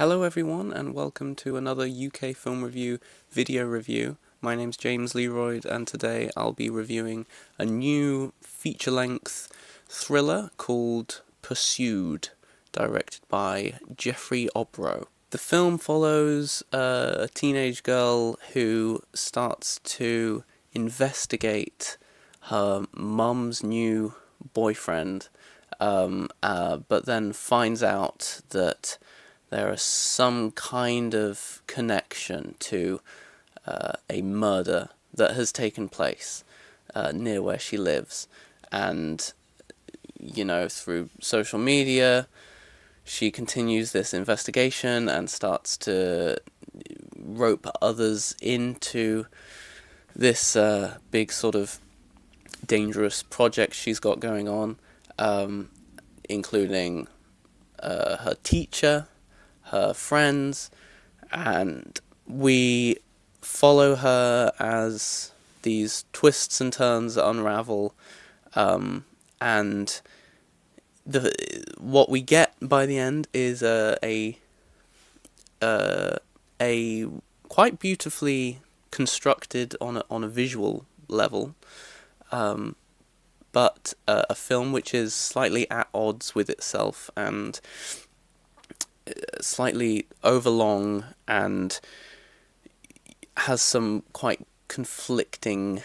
Hello everyone and welcome to another UK film review video review. My name's James Learoyd and today I'll be reviewing a new feature-length thriller called Pursued, directed by Jeffrey Obrow. The film follows a teenage girl who starts to investigate her mum's new boyfriend, but then finds out that there is some kind of connection to a murder that has taken place near where she lives. And, through social media, she continues this investigation and starts to rope others into this big sort of dangerous project she's got going on, including her teacher, her friends, and we follow her as these twists and turns unravel, and what we get by the end is a quite beautifully constructed on a visual level, but a film which is slightly at odds with itself and slightly overlong and has some quite conflicting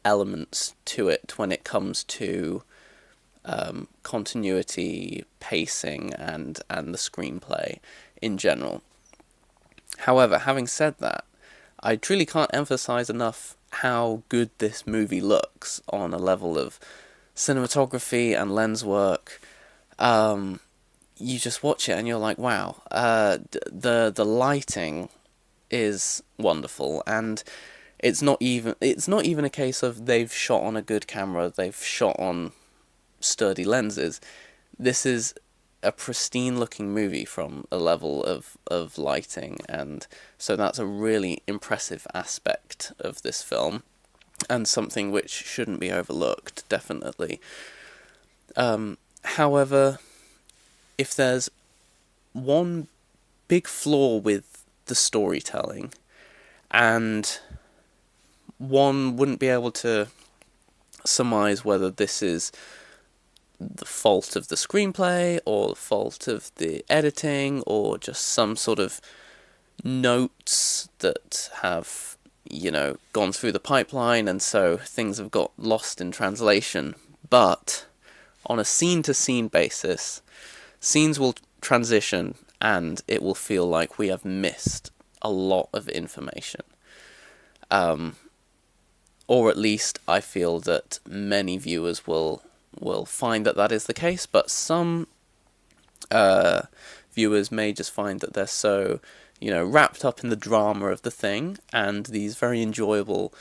elements to it when it comes to continuity, pacing, and the screenplay in general. However, having said that, I truly can't emphasize enough how good this movie looks on a level of cinematography and lens work. You just watch it and you're like, wow, the lighting is wonderful, and it's not even a case of they've shot on a good camera, they've shot on sturdy lenses. This is a pristine looking movie from a level of lighting, and so that's a really impressive aspect of this film, and something which shouldn't be overlooked, definitely. However, if there's one big flaw with the storytelling, and one wouldn't be able to surmise whether this is the fault of the screenplay, or the fault of the editing, or just some sort of notes that have, gone through the pipeline, and so things have got lost in translation. But on a scene-to-scene basis, scenes will transition and it will feel like we have missed a lot of information. Or at least I feel that many viewers will find that is the case, but some viewers may just find that they're so, wrapped up in the drama of the thing and these very enjoyable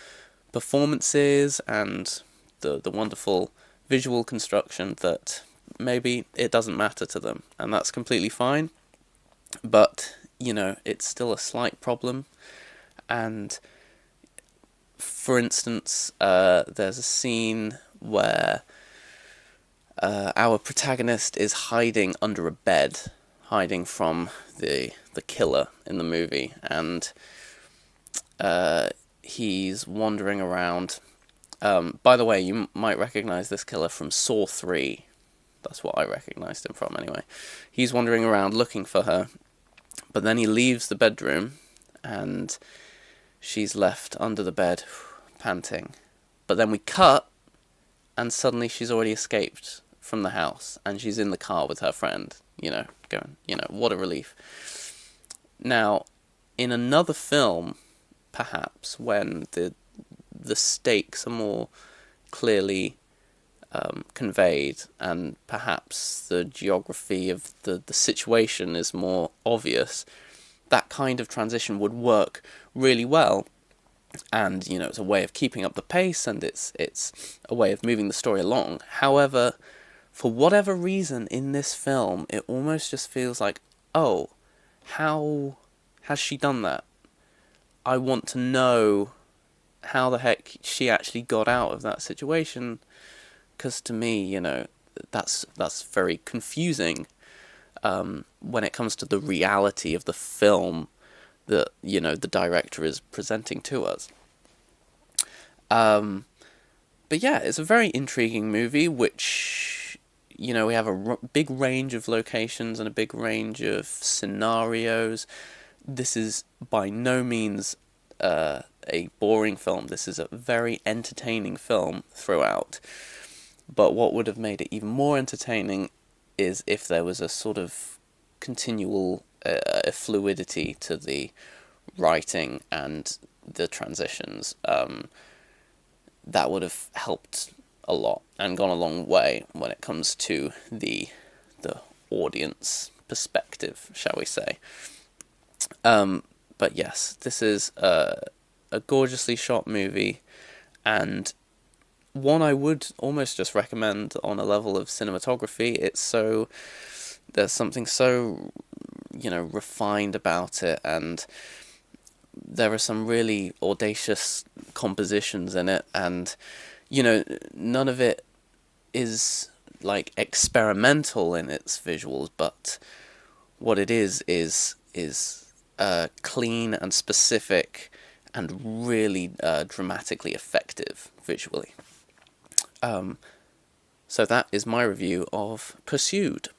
performances and the wonderful visual construction that maybe it doesn't matter to them, and that's completely fine. But, it's still a slight problem. And, for instance, there's a scene where our protagonist is hiding under a bed, hiding from the killer in the movie, and he's wandering around. By the way, you might recognize this killer from Saw 3. That's what I recognised him from, anyway. He's wandering around looking for her, but then he leaves the bedroom, and she's left under the bed, panting. But then we cut, and suddenly she's already escaped from the house, and she's in the car with her friend, going, what a relief. Now, in another film, perhaps, when the stakes are more clearly conveyed, and perhaps the geography of the situation is more obvious, that kind of transition would work really well. And, it's a way of keeping up the pace, and it's a way of moving the story along. However, for whatever reason in this film, it almost just feels like, oh, how has she done that? I want to know how the heck she actually got out of that situation, because to me, that's very confusing. when it comes to the reality of the film that, you know, the director is presenting to us. But yeah, it's a very intriguing movie, which, you know, we have a big range of locations and a big range of scenarios. This is by no means a boring film. This is a very entertaining film throughout. But what would have made it even more entertaining is if there was a sort of continual fluidity to the writing and the transitions. That would have helped a lot and gone a long way when it comes to the audience perspective, shall we say. But yes, this is a gorgeously shot movie, and one I would almost just recommend on a level of cinematography. There's something so, you know, refined about it, and there are some really audacious compositions in it, and, you know, none of it is like experimental in its visuals, but what it is clean and specific and really dramatically effective visually. So that is my review of Pursued.